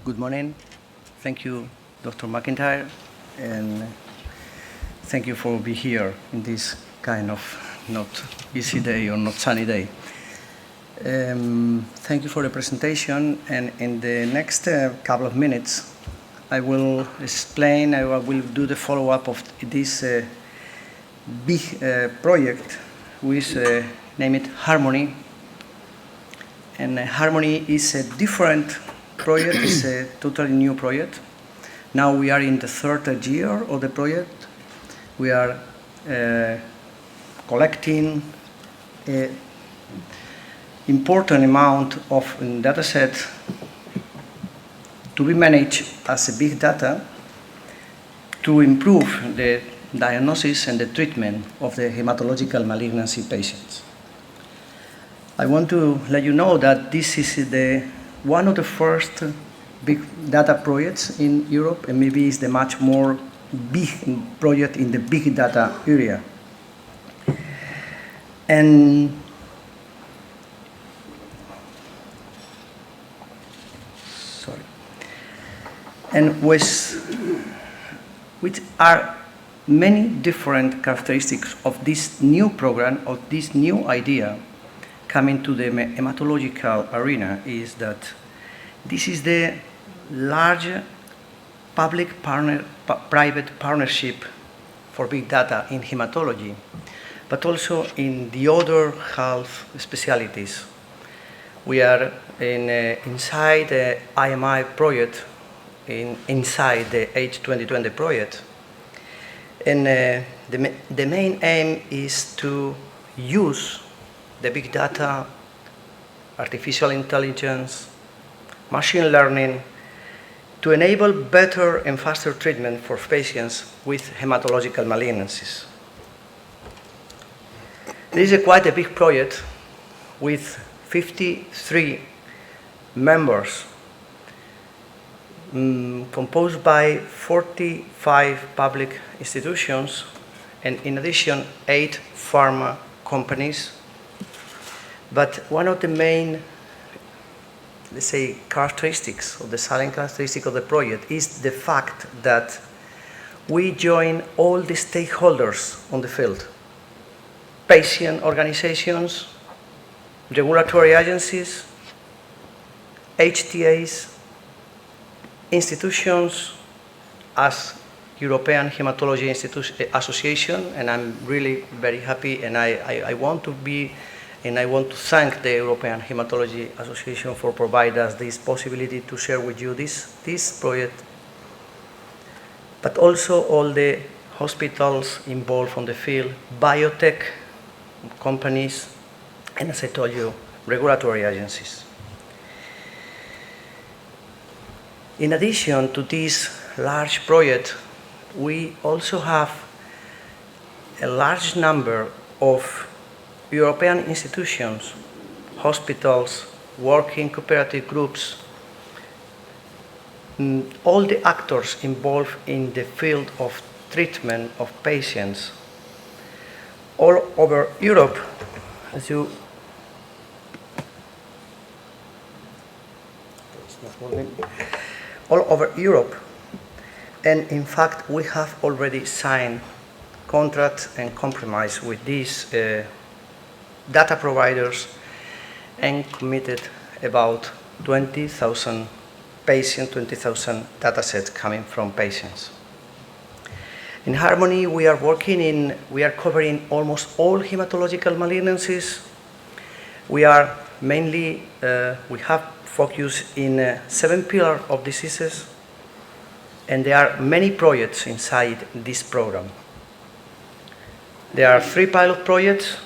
Good morning. Thank you, Dr. McIntyre, and thank you for being here in this kind of not easy day or not sunny day. Thank you for the presentation, and in the next couple of minutes, I will explain, I will do the follow-up of this big project, which named Harmony. And Harmony is a different project, it's a totally new project. Now we are in the third year of the project. We are collecting an important amount of data set to be managed as a big data to improve the diagnosis and the treatment of the hematological malignancy patients. I want to let you know that this is one of the first big data projects in Europe, and maybe it's the much more big project in the big data area. And which are many different characteristics of this new program, of this new idea coming to the hematological arena, is that this is the large public-private partnership for big data in hematology, but also in the other health specialties. We are inside the IMI project, inside the H2020 project, and the main aim is to use the big data, artificial intelligence, machine learning to enable better and faster treatment for patients with hematological malignancies. This is quite a big project with 53 members, composed by 45 public institutions, and in addition 8 pharma companies. But one of the main, let's say, characteristics, or the silent characteristic of the project, is the fact that we join all the stakeholders on the field: patient organizations, regulatory agencies, HTAs, institutions, as European Hematology Association, and I'm really very happy, and I want to thank the European Hematology Association for providing us this possibility to share with you this project, but also all the hospitals involved on the field, biotech companies, and as I told you, regulatory agencies. In addition to this large project, we also have a large number of European institutions, hospitals, working cooperative groups, all the actors involved in the field of treatment of patients all over Europe. All over Europe, and in fact we have already signed contracts and compromise with these data providers and committed about 20,000 patients, 20,000 data sets coming from patients. In Harmony, we are covering almost all hematological malignancies. We are mainly, we have focused in 7 pillars of diseases, and there are many projects inside this program. There are 3 pilot projects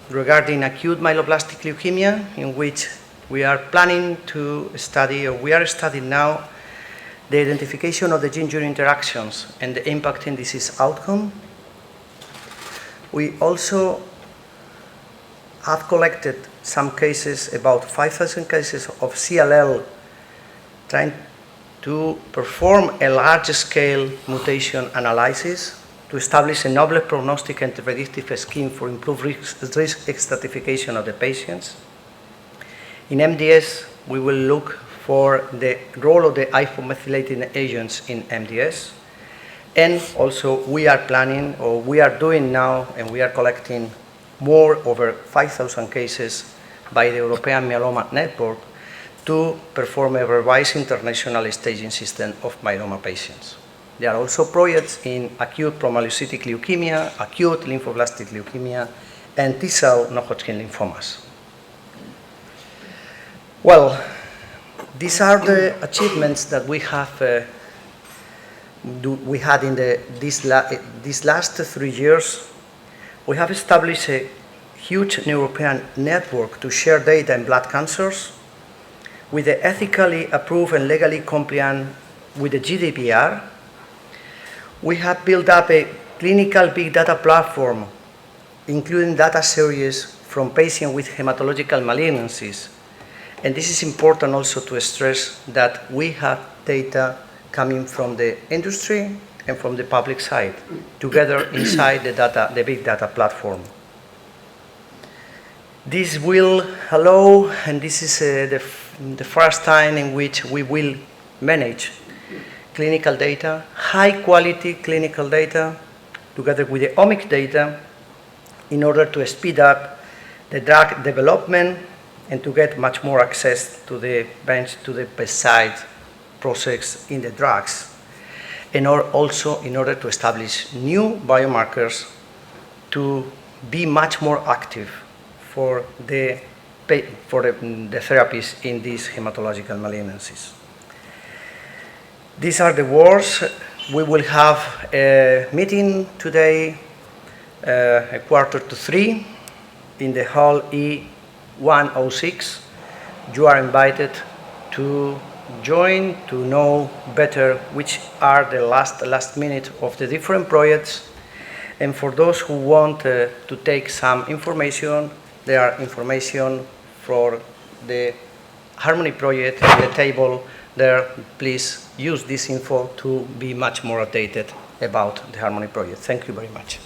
regarding acute myeloblastic leukemia, in which we are planning to study, or we are studying now, the identification of the gene-gene interactions and the impact in disease outcome. We also have collected some cases, about 5,000 cases of CLL, trying to perform a large-scale mutation analysis to establish a novel prognostic and predictive scheme for improved risk stratification of the patients. In MDS, we will look for the role of the hypomethylating agents in MDS. And also we are planning, or we are doing now, and we are collecting over 5,000 cases by the European Myeloma Network to perform a revised international staging system of myeloma patients. There are also projects in acute promyelocytic leukemia, acute lymphoblastic leukemia, and T-cell non-Hodgkin lymphomas. Well, these are the achievements that we have we had in these last 3 years. We have established a huge European network to share data in blood cancers with the ethically approved and legally compliant with the GDPR. We have built up a clinical big data platform, including data series from patients with hematological malignancies. And this is important also to stress that we have data coming from the industry and from the public side, together inside the big data platform. This will allow, and this is the first time in which we will manage clinical data, high quality clinical data, together with the omic data, in order to speed up the drug development and to get much more access to the bedside process in the drugs, and also in order to establish new biomarkers to be much more active for the therapies in these hematological malignancies. These are the words. We will have a meeting today, 2:45 in the hall E106. You are invited to join to know better which are the last minute of the different projects. And for those who want to take some information, there are information for the Harmony Project in the table there. Please use this info to be much more updated about the Harmony Project. Thank you very much.